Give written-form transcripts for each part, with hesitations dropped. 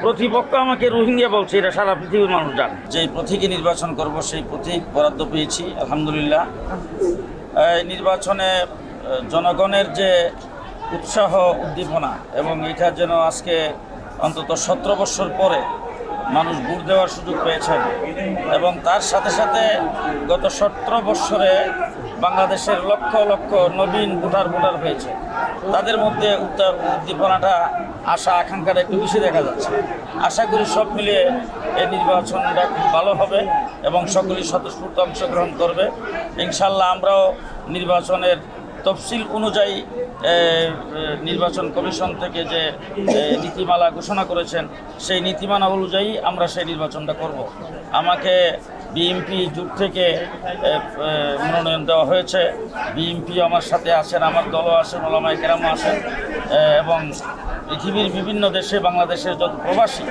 প্রতিপক্ষ আমাকে রোহিঙ্গা বলছে, এটা সারা পৃথিবীর মানুষ জানে। যেই প্রতীকে নির্বাচন করব সেই প্রতীক বরাদ্দ পেয়েছি আলহামদুলিল্লাহ। এই নির্বাচনে জনগণের যে উৎসাহ উদ্দীপনা এবং এটা যেন আজকে অন্তত 17 বছর পরে মানুষ ভোট দেওয়ার সুযোগ পেয়েছেন এবং তার সাথে সাথে গত 17 বছরে বাংলাদেশের লক্ষ লক্ষ নবীন ভোটার হয়েছে, তাদের মধ্যে উদ্দীপনাটা আশা আকাঙ্ক্ষাটা একটু বেশি দেখা যাচ্ছে। আশা করি সব মিলিয়ে এই নির্বাচনটা খুব ভালো হবে এবং সকলেই স্বতঃস্ফূর্ত অংশগ্রহণ করবে ইনশাল্লাহ। আমরাও নির্বাচনের তফসিল অনুযায়ী নির্বাচন কমিশন থেকে যে নীতিমালা ঘোষণা করেছেন সেই নীতিমালা অনুযায়ী আমরা সেই নির্বাচনটা করব। আমাকে বিএনপি জোট থেকে মনোনয়ন দেওয়া হয়েছে। বিএনপি আমার সাথে আছেন, আমার দলও আছেন, ওলামায়ে কেরামও আছেন এবং পৃথিবীর বিভিন্ন দেশে বাংলাদেশের যত প্রবাসী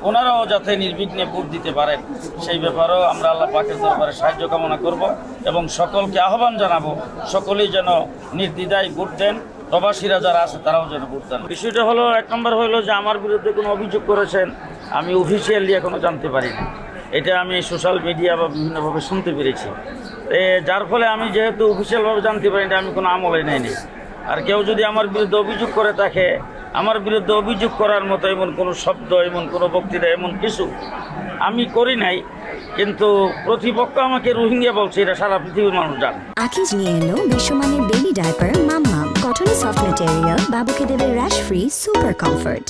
ওনারাও যাতে নির্বিঘ্নে ভোট দিতে পারেন সেই ব্যাপারেও আমরা আল্লাহ পাকের দরবারে সাহায্য কামনা করব এবং সকলকে আহ্বান জানাবো সকলেই যেন নির্দ্বিধায় ভোট দেন। প্রবাসীরা যারা আছে তারাও যেন ভোট দেন। বিষয়টা হলো, 1 নম্বর হলো যে আমার বিরুদ্ধে কোনো অভিযোগ করেছেন আমি অফিসিয়ালি এখনও জানতে পারি না। এটা আমি সোশ্যাল মিডিয়া বা বিভিন্নভাবে শুনতে পেরেছি, যার ফলে আমি যেহেতু অফিসিয়ালভাবে জানতে পারি না, আমি কোনো আমলে নেইনি। আর কেউ যদি আমার বিরুদ্ধে অভিযোগ করে থাকে, আমার বিরুদ্ধে অভিযোগ করার মতো এমন কোনো শব্দ, এমন কোনো বক্তৃতা, এমন কিছু আমি করি নাই, কিন্তু প্রতিপক্ষ আমাকে রোহিঙ্গা বলছে, এটা সারা পৃথিবীর মানুষ জানে। আকিজ নিয়ে এলো বিশ্বমানের বেবি ডায়াপার মাম্মাম, কটনে সফট ম্যাটেরিয়াল, বাবুকে দেবে র্যাশ ফ্রি সুপার কমফোর্ট।